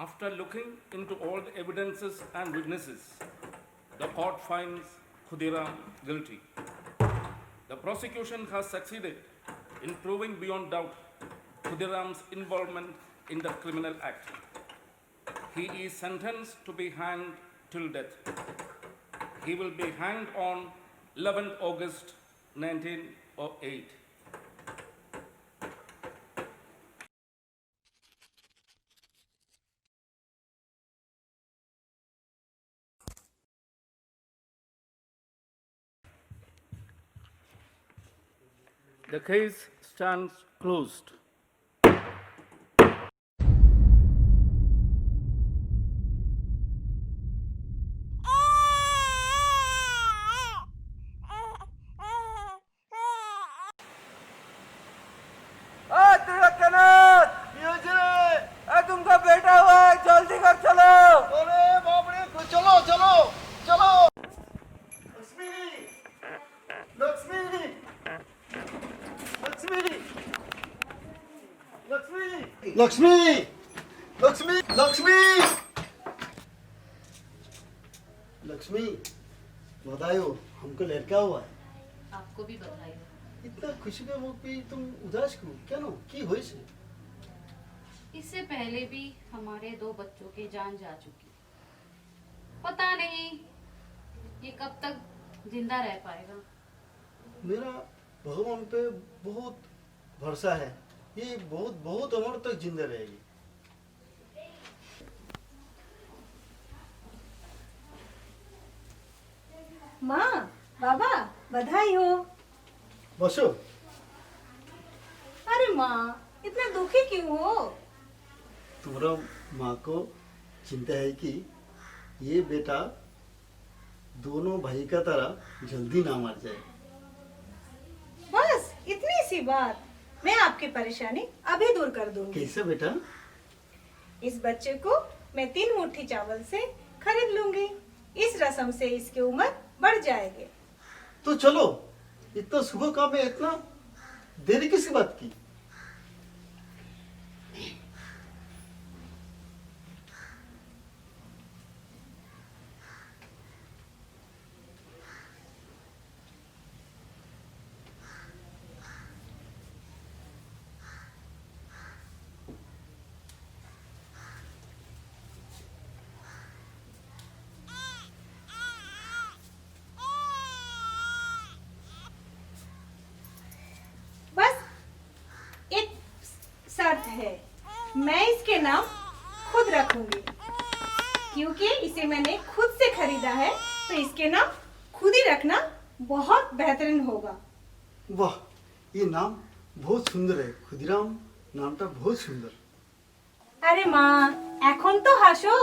After looking into all the evidences and witnesses, the court finds Khudiram guilty. The prosecution has succeeded in proving beyond doubt Khudiram's involvement in the criminal act. He is sentenced to be hanged till death. He will be hanged on 11th August 1908. The case stands closed. तुमका बेटा हुआ है, जल्दी कर चलो। अरे बाप रे, चलो चलो चलो। लक्ष्मी लक्ष्मी लक्ष्मी लक्ष्मी लक्ष्मी लक्ष्मी लक्ष्मी लक्ष्मी, बधाई हो, हमको लड़का हुआ है। आपको भी बधाई हो। इतना खुशी के मौके पे तुम उदास क्यों? क्या नो की हुई से? इससे पहले भी हमारे 2 बच्चों की जान जा चुकी। पता नहीं ये कब तक जिंदा रह पाएगा। मेरा भगवान पे बहुत भरोसा है, ये बहुत बहुत उम्र तक जिंदा रहेगी। माँ, बाबा, बधाई हो। बसो। अरे माँ, इतना दुखी क्यों हो? तुम्हारा माँ को चिंता है कि ये बेटा दोनों भाई का तरह जल्दी ना मर जाए। बस इतनी सी बात, मैं आपकी परेशानी अभी दूर कर दूंगी। कैसे बेटा? इस बच्चे को मैं 3 मुट्ठी चावल से खरीद लूंगी। इस रस्म से इसकी उम्र बढ़ जाएगी। तो चलो, इतना सुबह काम है, इतना देरी किस बात की? शर्त है, मैं इसके नाम खुद रखूंगी, क्योंकि इसे मैंने खुद से खरीदा है, तो इसके नाम खुद ही रखना बहुत बेहतरीन होगा। वाह, ये नाम बहुत सुंदर है। खुदीराम नामটা बहुत सुंदर। अरे माँ, এখন তো হাসো।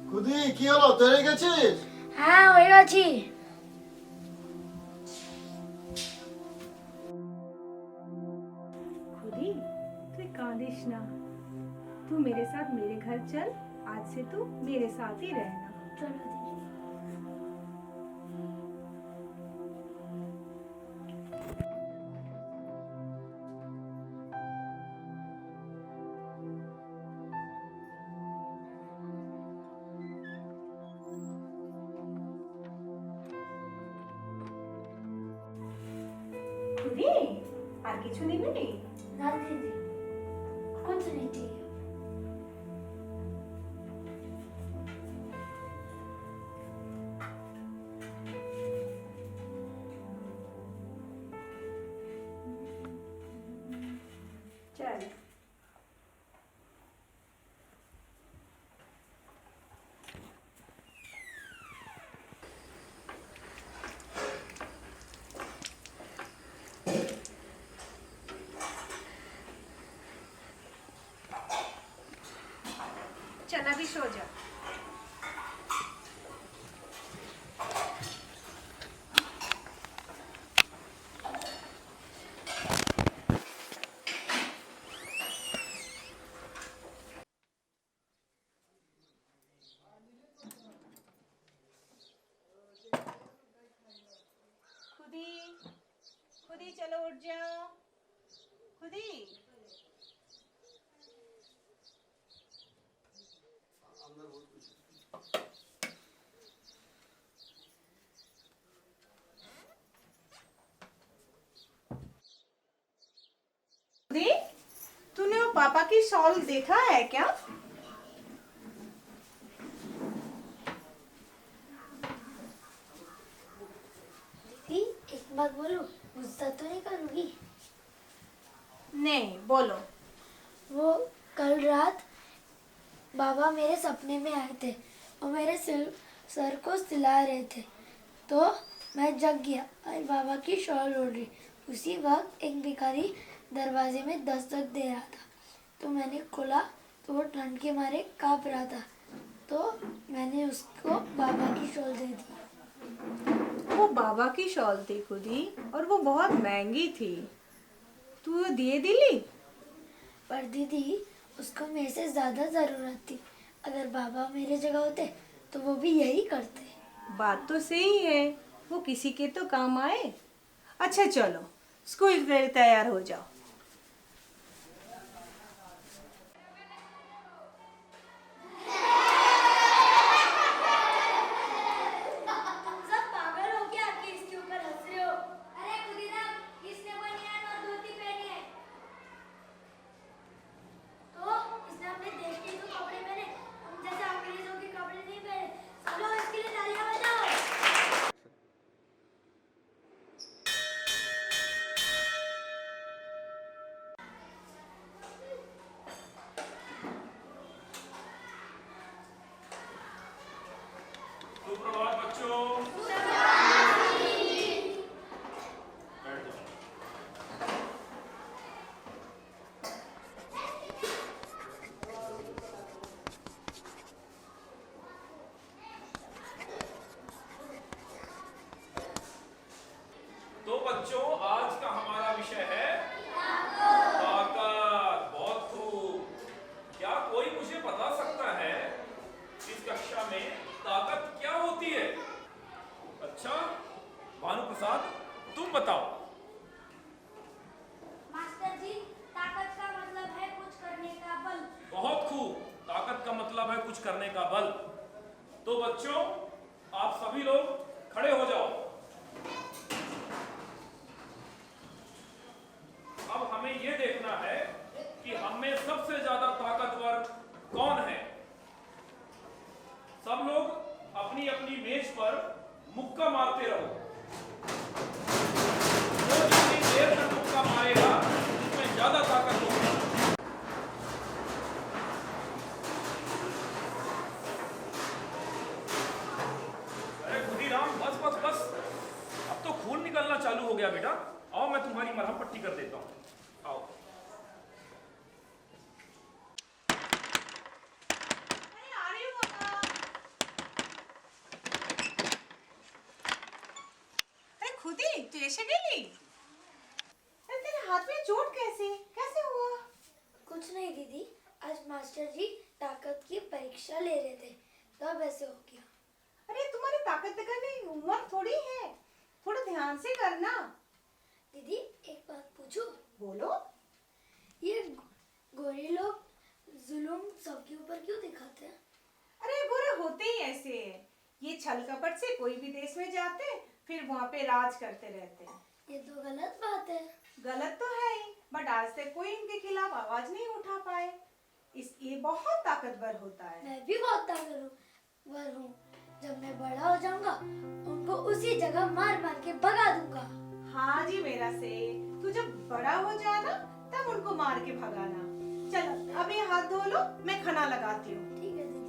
খুদি, কি হলো, তৈরি গেছিস? হ্যাঁ, হয়ে গেছি। खुदी, तू कांदिश ना, तू मेरे साथ मेरे घर चल। आज से तू मेरे साथ ही रहना। চলো দিদি। खुदी, আর কিছু নিবি? না দিদি, कुछ नहीं चाहिए। चल। चल अभी सो जा। खुदी, खुदी चलो उठ जाओ। खुदी। खुदी, तूने वो पापा की शॉल देखा है क्या? दीदी एक बात बोलूं, गुस्सा तो नहीं करूंगी? नहीं, बोलो। वो कल रात बाबा मेरे सपने में आए थे और मेरे सर को सिला रहे थे, तो मैं जग गया और बाबा की शॉल ओढ़ रही। उसी वक्त एक भिखारी दरवाजे में दस्तक दे रहा था, तो मैंने खोला तो वो ठंड के मारे कांप रहा था, तो मैंने उसको बाबा की शॉल दे दी। वो बाबा की शॉल थी खुदी, और वो बहुत महंगी थी। तू वो दिए दिली? पर दीदी उसको मेरे से ज़्यादा ज़रूरत थी। अगर बाबा मेरे जगह होते तो वो भी यही करते। बात तो सही है, वो किसी के तो काम आए। अच्छा चलो, स्कूल के लिए तैयार हो जाओ। सब पागल हो क्या कि इसके ऊपर हंस रहे हो? अरे खुदीराम, इसने बनियान और धोती पहनी है, तो इसने अपने देश के जो कपड़े पहने, हम जैसे अंग्रेजों के कपड़े नहीं पहने। सब लोग इसके लिए तालियां बजाओ। सुप्रभात बच्चों। बैठ जाओ। तो बच्चों, आज का हमारा विषय है ताकत। बहुत खूब। क्या कोई मुझे बता सकता है इस कक्षा में ताकत क्या होती है? अच्छा, भानु प्रसाद, तुम बताओ। मास्टर जी, ताकत का मतलब है कुछ करने का बल। बहुत खूब। ताकत का मतलब है कुछ करने का बल। तो बच्चों, आप सभी लोग खड़े हो जाओ। अब हमें यह देखना है कि हम में सबसे ज्यादा ताकतवर कौन है। सब लोग अपनी अपनी मेज पर मुक्का मारते रहो। जो जितनी देर तक मुक्का मारेगा, उसमें ज्यादा ताकत होगी। अरे खुदीराम, बस बस बस, अब तो खून निकलना चालू हो गया बेटा। आओ, मैं तुम्हारी मरहम पट्टी कर देता हूँ। आओ। अरे आ रही हूँ पापा। अरे खुदी, तू ऐसे गेली? अरे तेरे हाथ में चोट कैसे कैसे हुआ? कुछ नहीं दीदी, आज मास्टर जी ताकत की परीक्षा ले रहे थे, तब ऐसे हो गया। अरे तुम्हारी ताकत दिखाने की उम्र थोड़ी है, थोड़ा ध्यान से करना। दीदी एक बात पूछूं? बोलो। ये गोरे लोग जुल्म सबके ऊपर क्यों दिखाते हैं? अरे गोरे होते ही ऐसे हैं। ये छल कपट से कोई भी देश में जाते, फिर वहाँ पे राज करते रहते हैं। ये तो गलत बात है। गलत तो है ही, बट आज तक कोई इनके खिलाफ आवाज नहीं उठा पाए। ये बहुत ताकतवर होता है। मैं भी बहुत ताकतवर हूँ। जब मैं बड़ा हो जाऊंगा, उनको उसी जगह मार मार के भगा दूंगा। हाँ जी मेरा से, तू जब बड़ा हो जाए ना, तब उनको मार के भगाना। चलो अब ये हाथ धो लो, मैं खाना लगाती हूँ। ठीक है दीदी।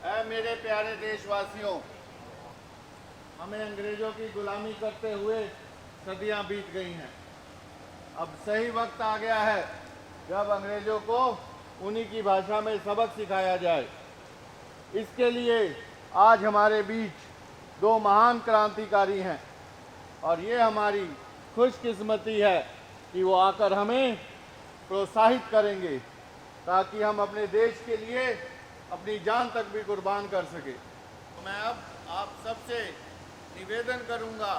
ऐ मेरे प्यारे देशवासियों, हमें अंग्रेजों की गुलामी करते हुए सदियां बीत गई हैं। अब सही वक्त आ गया है जब अंग्रेजों को उन्हीं की भाषा में सबक सिखाया जाए। इसके लिए आज हमारे बीच दो महान क्रांतिकारी हैं और ये हमारी खुशकिस्मती है कि वो आकर हमें प्रोत्साहित करेंगे ताकि हम अपने देश के लिए अपनी जान तक भी कुर्बान कर सके। तो मैं अब आप सबसे निवेदन करूंगा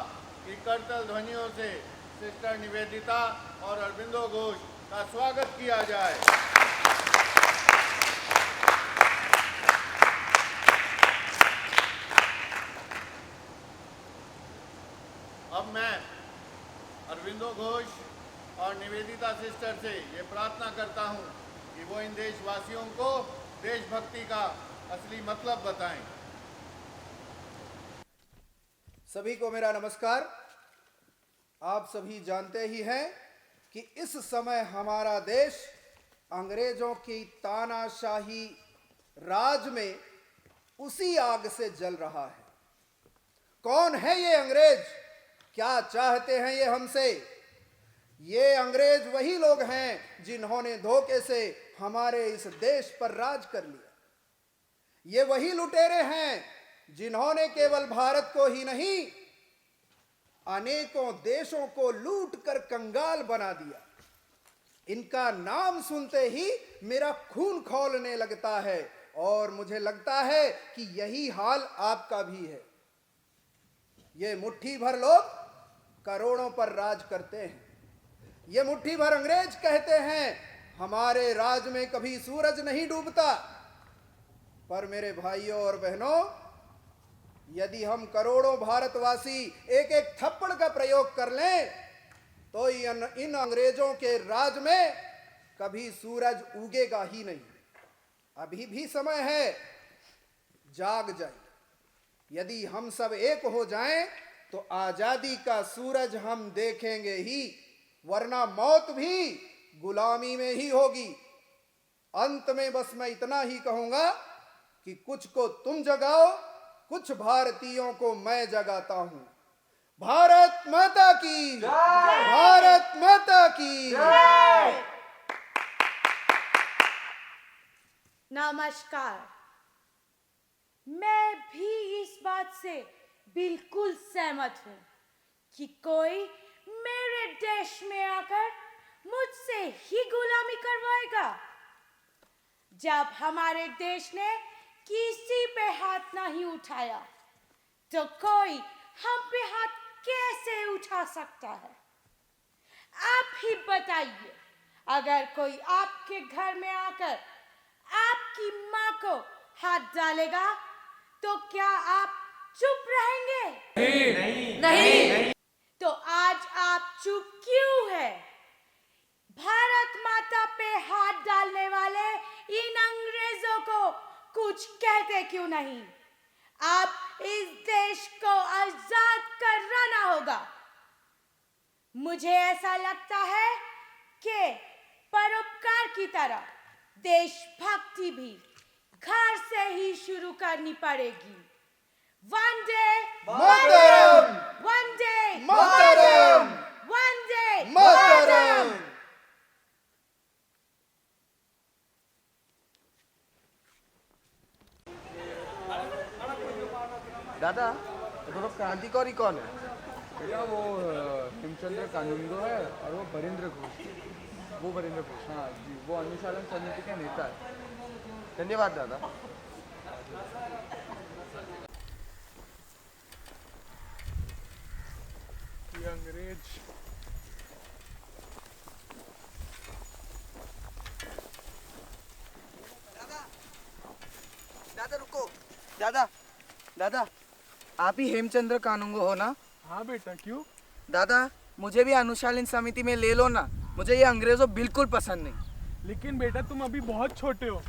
कि करतल ध्वनियों से सिस्टर निवेदिता और अरविंदो घोष का स्वागत किया जाए। अब मैं अरविंदो घोष और निवेदिता सिस्टर से ये प्रार्थना करता हूँ कि वो इन देशवासियों को देशभक्ति का असली मतलब बताएं। सभी को मेरा नमस्कार। आप सभी जानते ही हैं कि इस समय हमारा देश अंग्रेजों की तानाशाही राज में उसी आग से जल रहा है। कौन है ये अंग्रेज? क्या चाहते हैं ये हमसे? ये अंग्रेज वही लोग हैं जिन्होंने धोखे से हमारे इस देश पर राज कर लिया। ये वही लुटेरे हैं जिन्होंने केवल भारत को ही नहीं अनेकों देशों को लूट कर कंगाल बना दिया। इनका नाम सुनते ही मेरा खून खौलने लगता है और मुझे लगता है कि यही हाल आपका भी है। ये मुट्ठी भर लोग करोड़ों पर राज करते हैं। ये मुट्ठी भर अंग्रेज कहते हैं हमारे राज में कभी सूरज नहीं डूबता। पर मेरे भाइयों और बहनों, यदि हम करोड़ों भारतवासी एक एक थप्पड़ का प्रयोग कर लें तो इन अंग्रेजों के राज में कभी सूरज उगेगा ही नहीं। अभी भी समय है, जाग जाइए। यदि हम सब एक हो जाएं तो आजादी का सूरज हम देखेंगे ही, वरना मौत भी गुलामी में ही होगी। अंत में बस मैं इतना ही कहूंगा कि कुछ को तुम जगाओ, कुछ भारतीयों को मैं जगाता हूं। भारत माता की जय! भारत माता की जय! नमस्कार। मैं भी इस बात से बिल्कुल सहमत हूं कि कोई मेरे देश में आकर मुझसे ही गुलामी करवाएगा। जब हमारे देश ने किसी पे हाथ नहीं उठाया तो कोई हम पे हाथ कैसे उठा सकता है? आप ही बताइए, अगर कोई आपके घर में आकर आपकी माँ को हाथ डालेगा तो क्या आप चुप रहेंगे? नहीं। तो आज आप चुप क्यों है? भारत माता पे हाथ डालने वाले इन अंग्रेजों को कुछ कहते क्यों नहीं? आप इस देश को आजाद कराना होगा। मुझे ऐसा लगता है कि परोपकार की तरह देशभक्ति भी घर से ही शुरू करनी पड़ेगी। वंदे मातरम! वंदे मातरम! वंदे मातरम! दादा, ये दोनों क्रांतिकारी कौन है? भैया वो हेमचंद्र कानूनगो है और वो बरिंद्र घोष, हाँ जी, वो अनुशासन समिति के नेता है। धन्यवाद दादा। ये अंग्रेज दादा रुको। दादा दादा आप ही हेमचंद्र कानूनगो हो ना? हाँ बेटा, क्यों? दादा मुझे भी अनुशासन समिति में ले लो ना, मुझे ये अंग्रेजों बिल्कुल पसंद नहीं। लेकिन बेटा तुम अभी बहुत छोटे हो।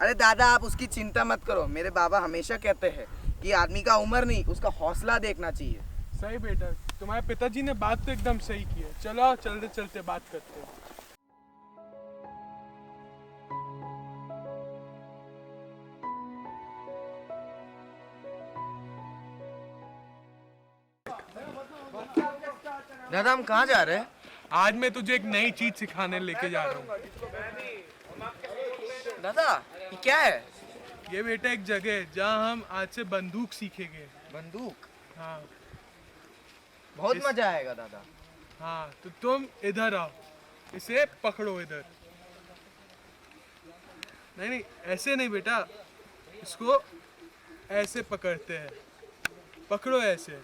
अरे दादा आप उसकी चिंता मत करो, मेरे बाबा हमेशा कहते हैं कि आदमी का उम्र नहीं उसका हौसला देखना चाहिए। सही बेटा, तुम्हारे पिताजी ने बात तो एकदम सही की है। चलो चलते चलते बात करते हैं। दादा हम कहाँ जा रहे हैं? आज मैं तुझे एक नई चीज सिखाने लेके जा रहा हूँ। दादा ये क्या है? ये बेटा एक जगह है जहाँ हम आज से बंदूक सीखेंगे। बंदूक? हाँ बहुत मजा आएगा दादा। हाँ तो तुम इधर आओ, इसे पकड़ो इधर। नहीं नहीं ऐसे नहीं बेटा, इसको ऐसे पकड़ते हैं, पकड़ो ऐसे।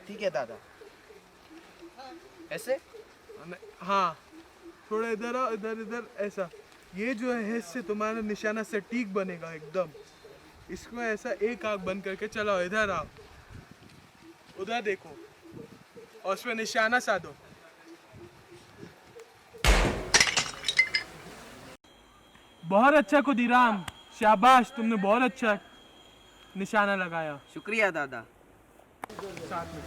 ठीक है दादा। ऐसे? हाँ थोड़ा इधर आओ, इधर इधर ऐसा। ये जो है इससे तुम्हारा निशाना सटीक बनेगा एकदम। इसको ऐसा एक आंख बंद करके चलाओ, इधर आओ, उधर देखो और उसमें निशाना साधो। बहुत अच्छा खुदीराम, शाबाश, तुमने बहुत अच्छा निशाना लगाया। शुक्रिया दादा। साथ में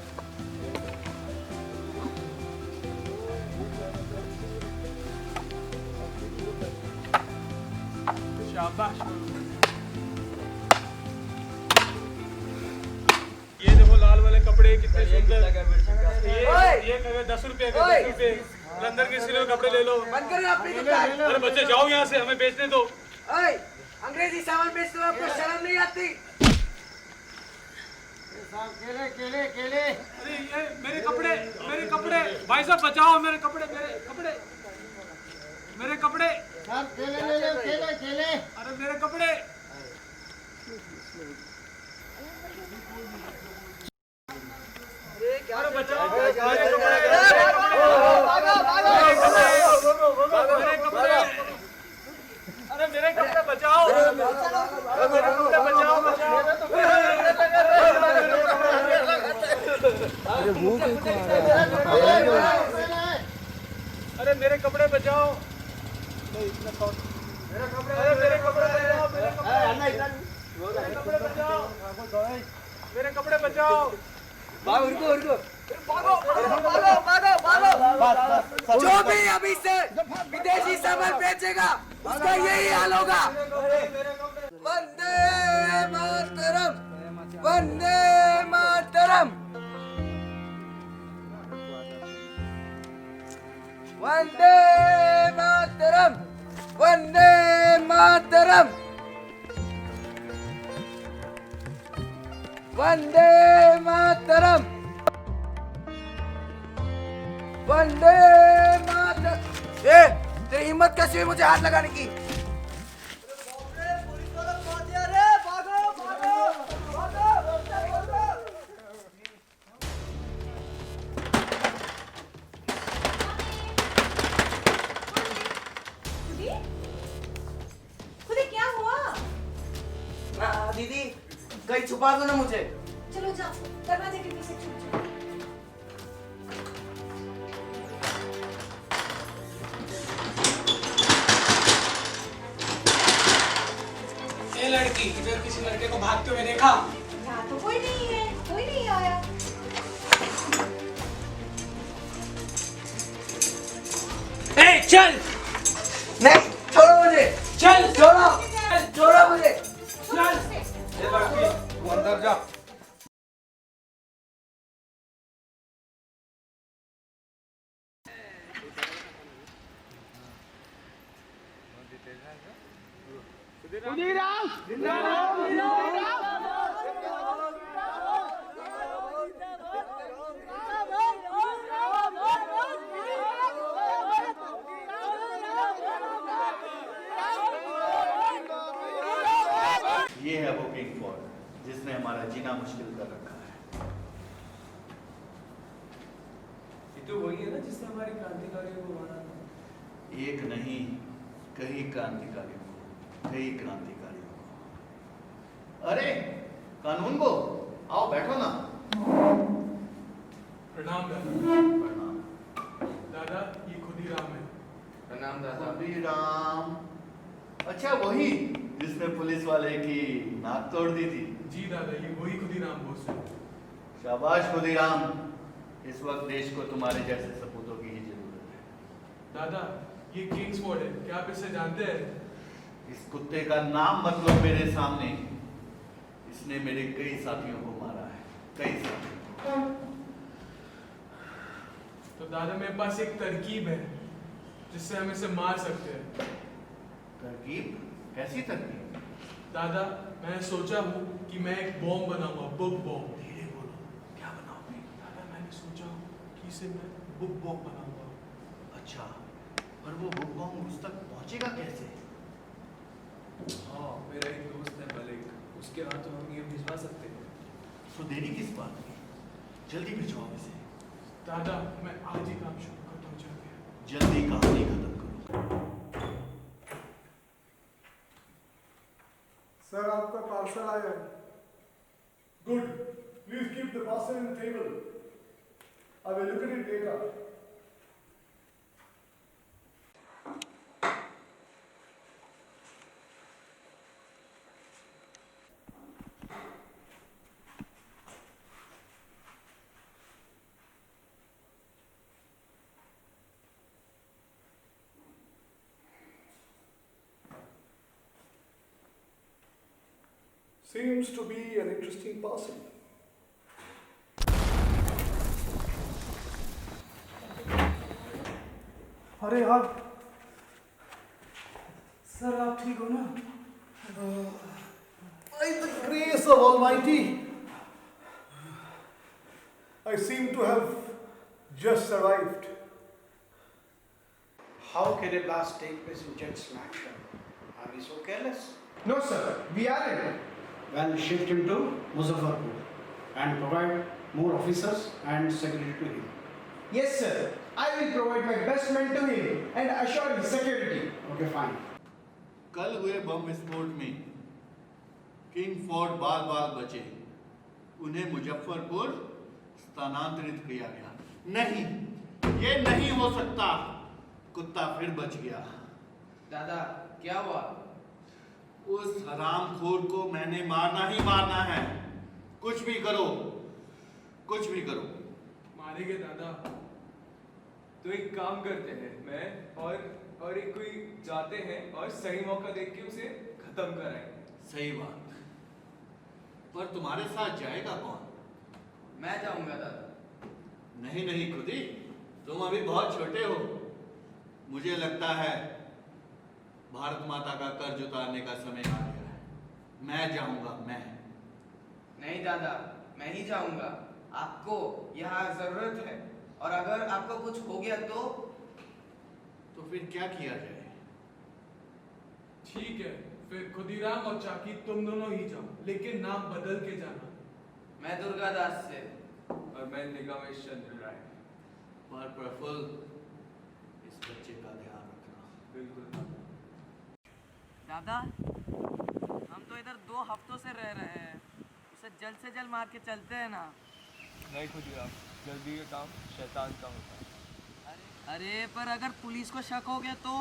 शाबाश। ये देखो लाल वाले कपड़े कितने सुंदर। ये कहे 10 रुपए के 10 रुपए। लंदन के सिले कपड़े ले लो। बंद करो अपनी दुकान। अरे बच्चे जाओ यहाँ से, हमें बेचने दो। ओए अंग्रेजी सामान बेचते हो, आपको शर्म नहीं आती? केले केले केले। अरे ये मेरे कपड़े भाई साहब बचाओ, मेरे कपड़े सर केले ले लो, केले केले। अरे मेरे कपड़े। अरे बचाओ मेरे कपड़े। अरे मेरे कपड़े बचाओ, मेरे कपड़े अरे मेरे कपड़े बचाओ। मेरे कपड़े बचाओ। जो भी अभी से विदेशी सामान बेचेगा उसका यही हाल होगा। वंदे मातरम, वंदे मातरम, वंदे मातरम, वंदे मातरम, वंदे मातरम, वंदे मातरम। तेरी हिम्मत कैसी हुई मुझे हाथ लगाने की? खुदी क्या हुआ? दीदी कहीं छुपा दो ना मुझे। चलो जाओ, दरवाजे के पीछे छुप जाओ। ये लड़की इधर किसी लड़के को भागते हुए देखा? यहाँ तो कोई नहीं है, कोई नहीं आया। चल नहीं छोड़ो मुझे, चल छोड़ो, छोड़ो मुझे। चल। तू अंदर जा। हमारा जीना मुश्किल कर रखा है। ये तो वही है ना जिसने हमारे क्रांतिकारियों को मारा था। एक नहीं, कई क्रांतिकारियों को, कई क्रांतिकारियों को। अरे कानून को, आओ बैठो ना। प्रणाम दादा। प्रणाम। दादा ये खुदीराम है। प्रणाम दादा। खुदीराम, अच्छा वही जिसने पुलिस वाले की नाक तोड़ दी थी। जी दादा ये वही खुदीराम बोस है। शाबाश खुदीराम, इस वक्त देश को तुम्हारे जैसे सपूतों की ही जरूरत है। दादा ये किंग्सफोर्ड है, क्या आप इसे जानते हैं? इस कुत्ते का नाम मत लो मेरे सामने। इसने मेरे कई साथियों को मारा है, कई साथियों को। तो दादा मेरे पास एक तरकीब है जिससे हम इसे मार सकते हैं। तरकीब? कैसी तरकीब? दादा मैंने सोचा हूँ कि मैं एक बॉम्ब बनाऊंगा, बुक बॉम्ब। धीरे बोलो, क्या बनाओगे? दादा मैंने सोचा हूँ कि इसे मैं बुक बॉम्ब बनाऊंगा। अच्छा, पर वो बुक बॉम्ब उस तक पहुंचेगा कैसे? हाँ, मेरा एक दोस्त है मलिक, उसके हाथों हम ये भिजवा सकते हैं। तो देरी किस बात की? जल्दी भिजवाओ इसे। दादा मैं आज ही काम शुरू करता हूँ, चल के। जल्दी कहानी खत्म करो। सर आपका पार्सल आया है। Good, please keep the parcel in table. I will look at it later. Seems to be an interesting parcel. अरे यार, सर आप ठीक हो ना? By the grace of Almighty, I seem to have just survived. How can a blast take place in jet smash? Are we so careless? No sir, we aren't. Well, shift him to Muzaffarpur and provide more officers and security to him. Yes sir, I will provide my best men to him and assure his security. Okay, fine. कल हुए बम विस्फोट में king Ford बाल बाल बचे, उन्हें मुजफ्फरपुर स्थानांतरित किया गया। नहीं, ये नहीं हो सकता। कुत्ता फिर बच गया। दादा क्या हुआ? उस हरामखोर को मैंने मारना ही मारना है। कुछ भी करो, कुछ भी करो। मारेंगे दादा। तो एक काम करते हैं, मैं और एक कोई जाते हैं और सही मौका देख के उसे खत्म कराएंगे। सही बात, पर तुम्हारे साथ जाएगा कौन? मैं जाऊंगा दादा। नहीं नहीं खुदी, तुम अभी बहुत छोटे हो। मुझे लगता है भारत माता का कर्ज उतारने का समय आ गया है। मैं जाऊंगा, मैं। नहीं दादा, मैं ही जाऊंगा। आपको यहाँ जरूरत है, और अगर आपको कुछ हो गया तो फिर क्या किया जाए? ठीक है, फिर खुदीराम और चाकी तुम दोनों ही जाओ, लेकिन नाम बदल के जाना। मैं दुर्गादास से और मैं निगमेश चंद्र राय। पर प्रफुल्ल, इस बच्चे का ध्यान रखना। बिल्कुल दादा, हम तो इधर 2 हफ्तों से रह रहे हैं, उसे जल्द से जल्द मार के चलते हैं ना। नहीं खुदीराम, जल्दी का काम शैतान का होता है। अरे पर अगर पुलिस को शक हो गया तो?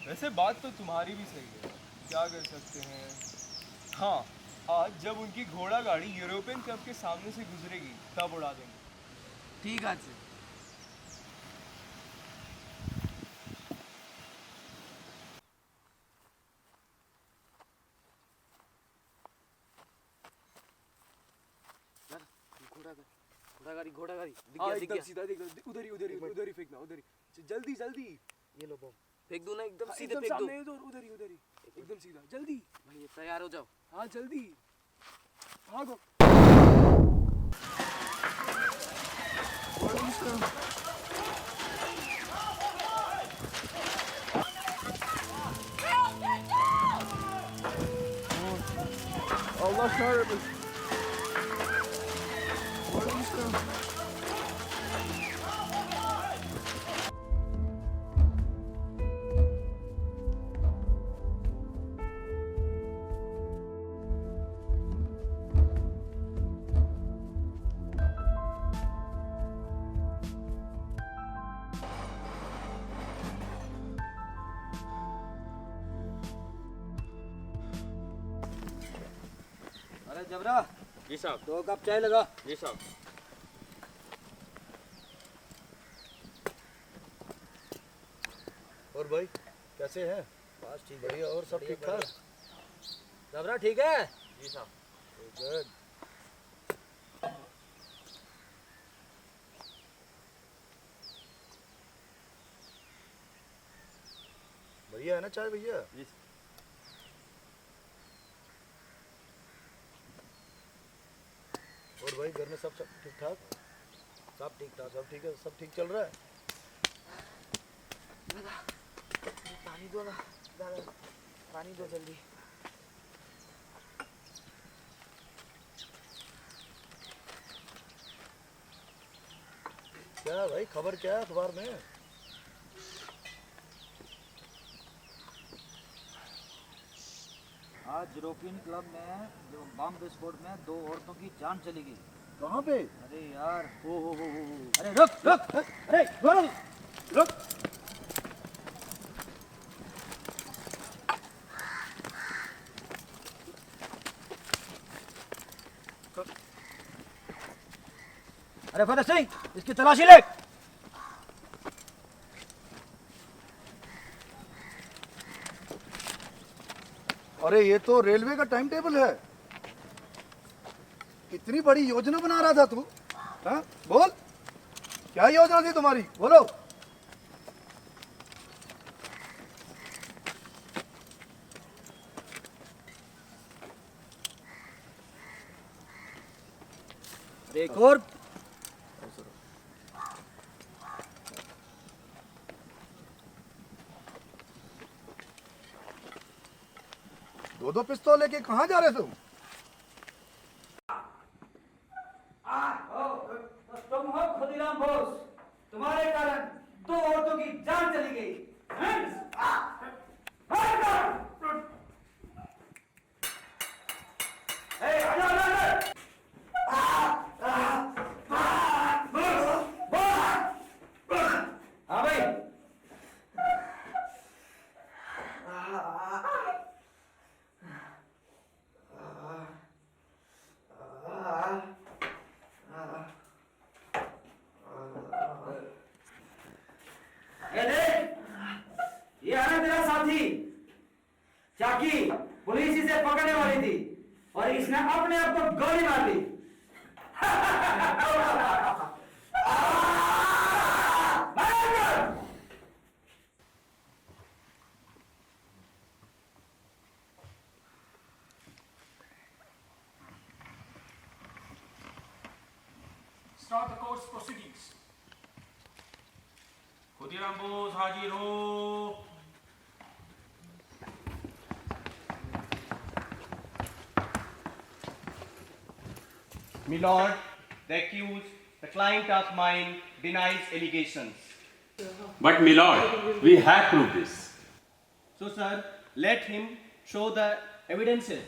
वैसे बात तो तुम्हारी भी सही है, क्या कर सकते हैं। हाँ, आज जब उनकी घोड़ा गाड़ी यूरोपियन क्लब के सामने से गुजरेगी तब उड़ा देंगे। ठीक है। घोड़ा गाड़ी एकदम सीधा दिख रहा। उधर ही फेंकना, उधर ही। जल्दी जल्दी। ये लो बम। फेंक दो ना, एकदम हाँ, सीधे एकदम फेंक दो। सामने, उधर ही एकदम सीधा। जल्दी भाई तैयार हो जाओ। हाँ जल्दी भागो। Allah kahretmesin. अरे जबरा जी साहब 2 कप चाय लगा जी साहब। और भाई कैसे हैं? बस ठीक बढ़िया। और सब ठीक ठाक? जबरा ठीक है जी साहब। गुड। बढ़िया है ना चाय भैया? जी। और भाई घर में सब ठीक ठाक? सब ठीक ठाक। सब ठीक है? सब ठीक चल रहा है? पानी दो ना दादा, पानी दो जल्दी। क्या भाई खबर क्या है अखबार में? आज यूरोपियन क्लब में जो बम विस्फोट में 2 औरतों की जान चली गई। कहाँ पे? अरे यार हो अरे रुक अरे रुक। अरे फतेह सिंह इसकी तलाशी ले। अरे ये तो रेलवे का टाइम टेबल है। कितनी बड़ी योजना बना रहा था तू? हाँ बोल, क्या योजना थी तुम्हारी? बोलो। एक और दो पिस्तौल लेके कहाँ जा रहे थे? तुम हो खुदीराम बोस, तुम्हारे कारण 2 औरतों की जान चली गई। हाँ भाई ये देख, ये है ना तेरा साथी चाकी। पुलिस इसे पकड़ने वाली थी और इसने अपने आप को गोली मार दी। Start the court's proceedings. Khudiram Bose हाजिर हो। My lord, the accused, the client of mine, denies allegations. But my lord, we have proved this. So, sir, let him show the evidences.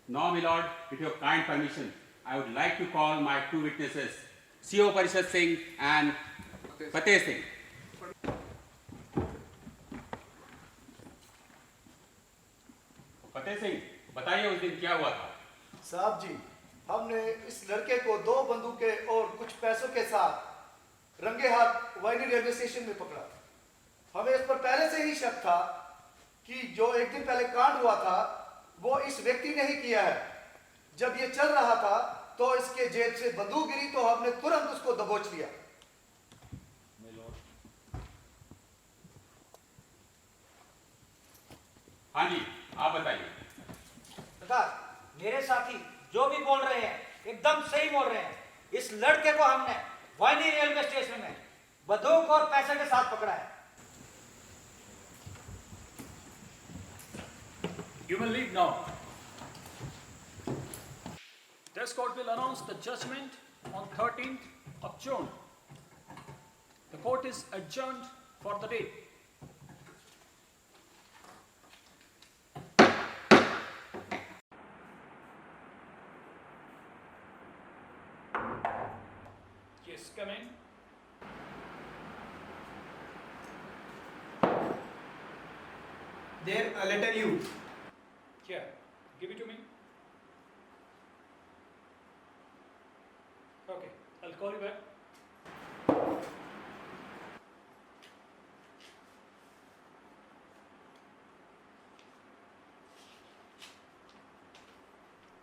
Now, my lord, with your kind permission, I would like to call my 2 witnesses, CO Parishad Singh and Fateh Singh. Fateh Singh, बताइए उस दिन क्या हुआ था? साहब जी, हमने इस लड़के को 2 बंदूकें और कुछ पैसों के साथ रंगे हाथ वाइनी रेलवे स्टेशन में पकड़ा। हमें इस पर पहले से ही शक था कि जो एक दिन पहले कांड हुआ था वो इस व्यक्ति ने ही किया है। जब ये चल रहा था तो इसके जेब से बंदूक गिरी तो हमने तुरंत उसको दबोच लिया। हाँ जी, आप बताइए। सरकार, मेरे साथी जो भी बोल रहे हैं एकदम सही बोल रहे हैं। इस लड़के को हमने वाइनी रेलवे स्टेशन में बंदूक और पैसे के साथ पकड़ा है। You will leave now. This court will announce the judgment on 13th of June. The court is adjourned for the day. Yes, come in. There, a letter you. Here, give it to me. Okay, I'll call you back.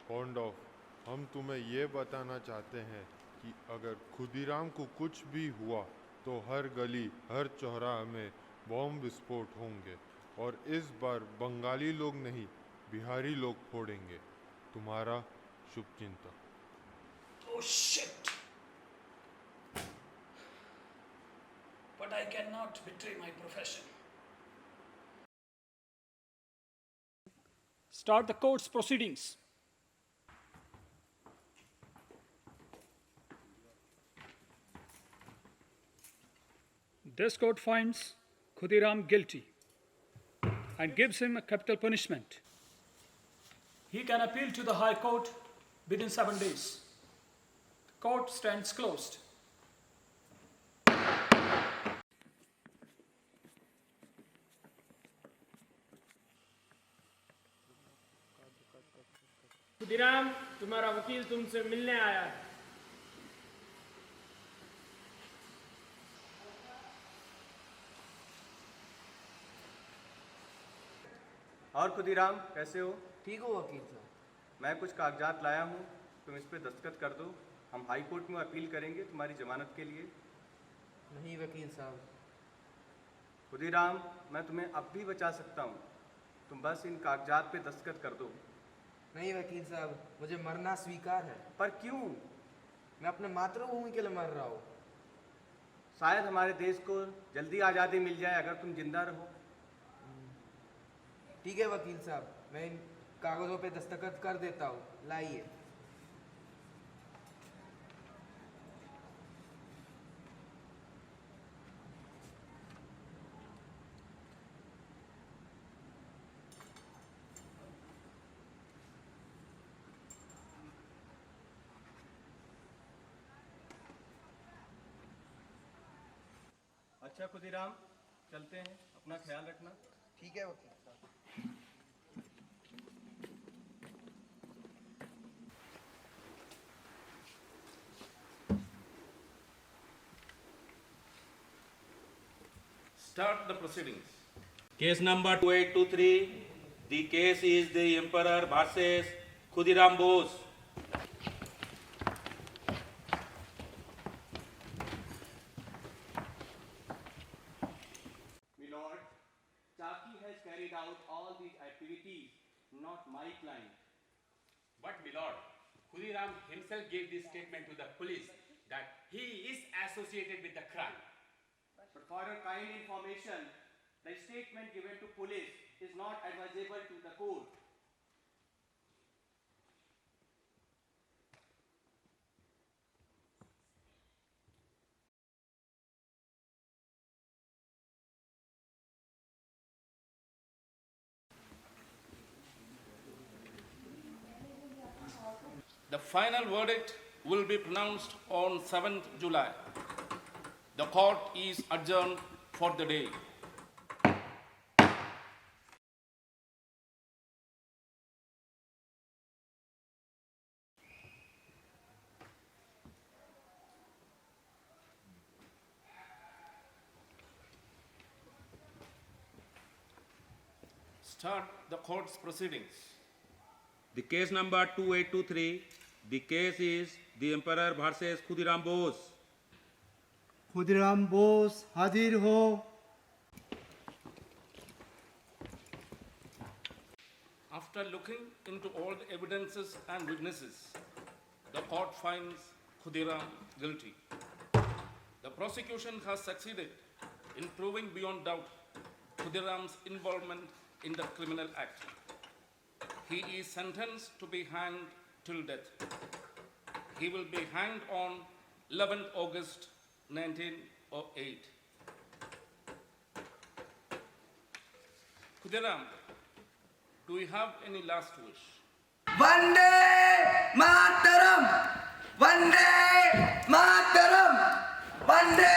पॉन्डॉफ, हम तुम्हें ये बताना चाहते हैं कि अगर खुदीराम को कुछ भी हुआ तो हर गली हर चौराहे में बम विस्फोट होंगे और इस बार बंगाली लोग नहीं बिहारी लोग फोड़ेंगे। तुम्हारा शुभचिंतक। Oh shit! But I cannot betray my profession. Start the court's proceedings. This court finds Khudiram guilty and gives him a capital punishment. He can appeal to the High Court within 7 days. The court stands closed. Khudiram, तुम्हारा वकील तुमसे मिलने आया है। और खुदीराम कैसे हो? ठीक हो वकील साहब? मैं कुछ कागजात लाया हूँ, तुम इस पे दस्तखत कर दो। हम हाई कोर्ट में अपील करेंगे तुम्हारी जमानत के लिए। नहीं वकील साहब। खुदीराम, मैं तुम्हें अब भी बचा सकता हूँ, तुम बस इन कागजात पे दस्तखत कर दो। नहीं वकील साहब, मुझे मरना स्वीकार है। पर क्यों? मैं अपने मातृभूमि के लिए मर रहा हूँ। शायद हमारे देश को जल्दी आज़ादी मिल जाए अगर तुम जिंदा रहो। ठीक है वकील साहब, मैं इन कागजों पे दस्तखत कर देता हूँ, लाइए। अच्छा खुदीराम, चलते हैं, अपना ख्याल रखना। ठीक है वकील साहब। Start the proceedings. Case number 2823. The case is the Emperor versus Khudiram Bose. Milord, Chaki has carried out all these activities, not my client. But Milord, Khudiram himself gave this statement to the police that he is associated with the crime. But for your kind information, the statement given to police is not advisable to the court. The final verdict will be pronounced on 7th July. The court is adjourned for the day. Start the court's proceedings. The case number 2823. The case is the Emperor versus Khudiram Bose. Khudiram Bose हाजिर हो. After looking into all the evidences and witnesses, the court finds Khudiram guilty. The prosecution has succeeded in proving beyond doubt Khudiram's involvement in the criminal act. He is sentenced to be hanged till death. He will be hanged on 11th August 1908. Khudiram, do you have any last wish? Vande Mataram! Vande Mataram! Vande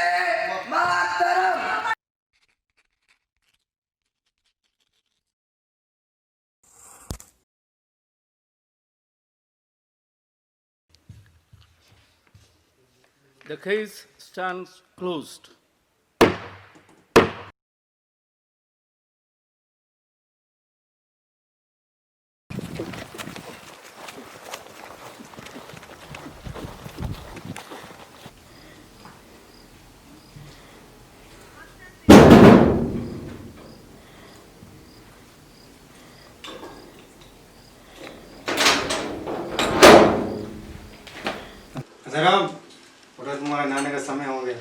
Mataram! The case stands closed. Ram, उधर तुम्हारा नहाने का समय हो गया.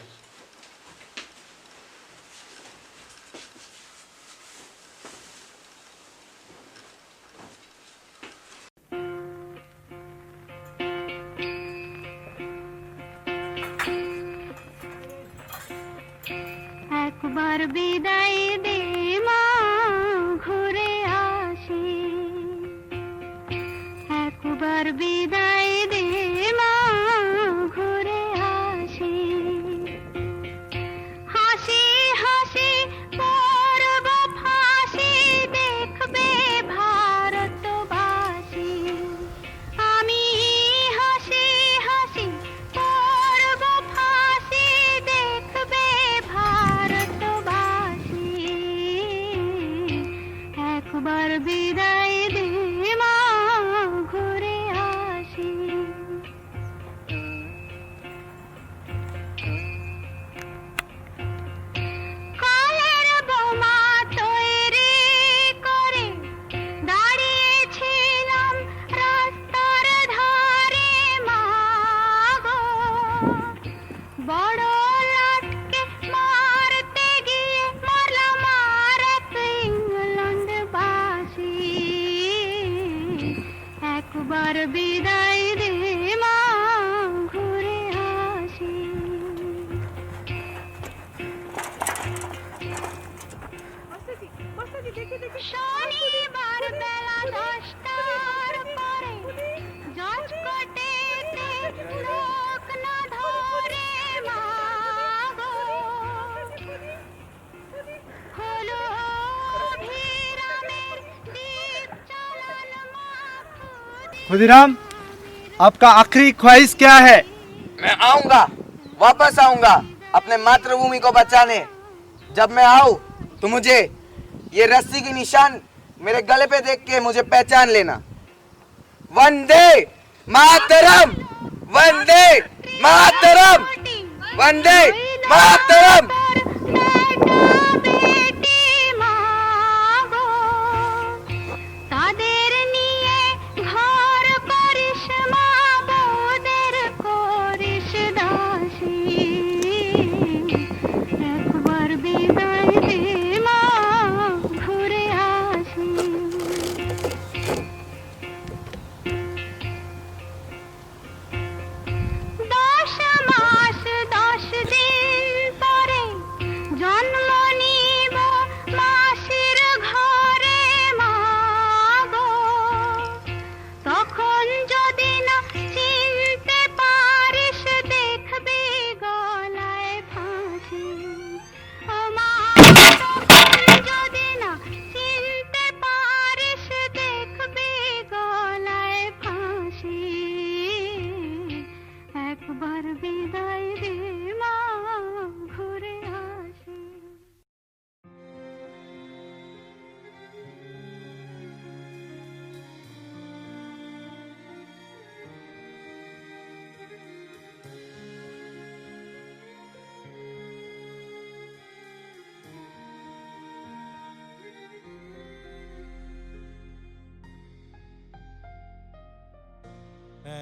একবার বিদায় দে মা ঘুরে আসি, একবার বিদায় দে মা ঘুরে আসি, হাসি হাসি পরব ফাঁসি দেখবে ভারতবাসী, আমি হাসি হাসি পরব ফাঁসি দেখবে ভারতবাসী, একবার বিদায় দে মা ঘুরে আসি। কালের বোমা তৈরি করে দাঁড়িয়েছিলাম রাস্তার ধারে মা গো, বড় লাটকে মারতে গিয়ে মারলাম আর এক ইংল্যান্ডবাসী, একবার বিদায় দে মা ঘুরে আসি। শনিবার বেলা 10টার পরে জজ কোর্টেতে লোক না ধরে মা গো, হলো অভিরামের দীপ জ্বালাল মা खुदीराम, आपका आखिरी ख्वाहिश क्या है? मैं आऊंगा, वापस आऊंगा अपने मातृभूमि को बचाने. जब मैं आऊं तो मुझे ये रस्सी की निशान मेरे गले पे देख के मुझे पहचान लेना. वंदे मातरम! वंदे मातरम! वंदे मातरम! তাদের নিয়ে ঘর করিস মা, বউদের করিস দাসী, একবার বিদায় দে মা ঘুরে আসি। 10 মাস 10 দিন পরে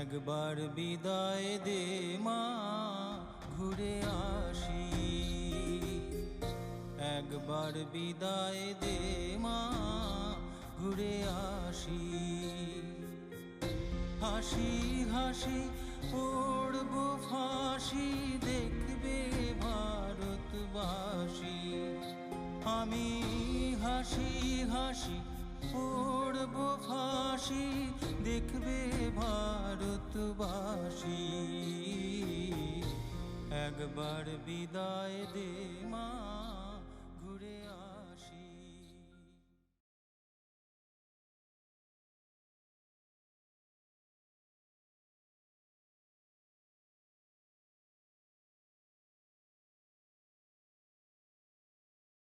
একবার বিদায় দে মা ঘুরে আসি, একবার বিদায় দে মা ঘুরে আসি। হাসি হাসি পড়ব ফাঁসি দেখবে ভারতবাসী, আমি হাসি হাসি পড়ব ফাঁসি দেখবে ভারতবাসী, একবার বিদায় দে মা।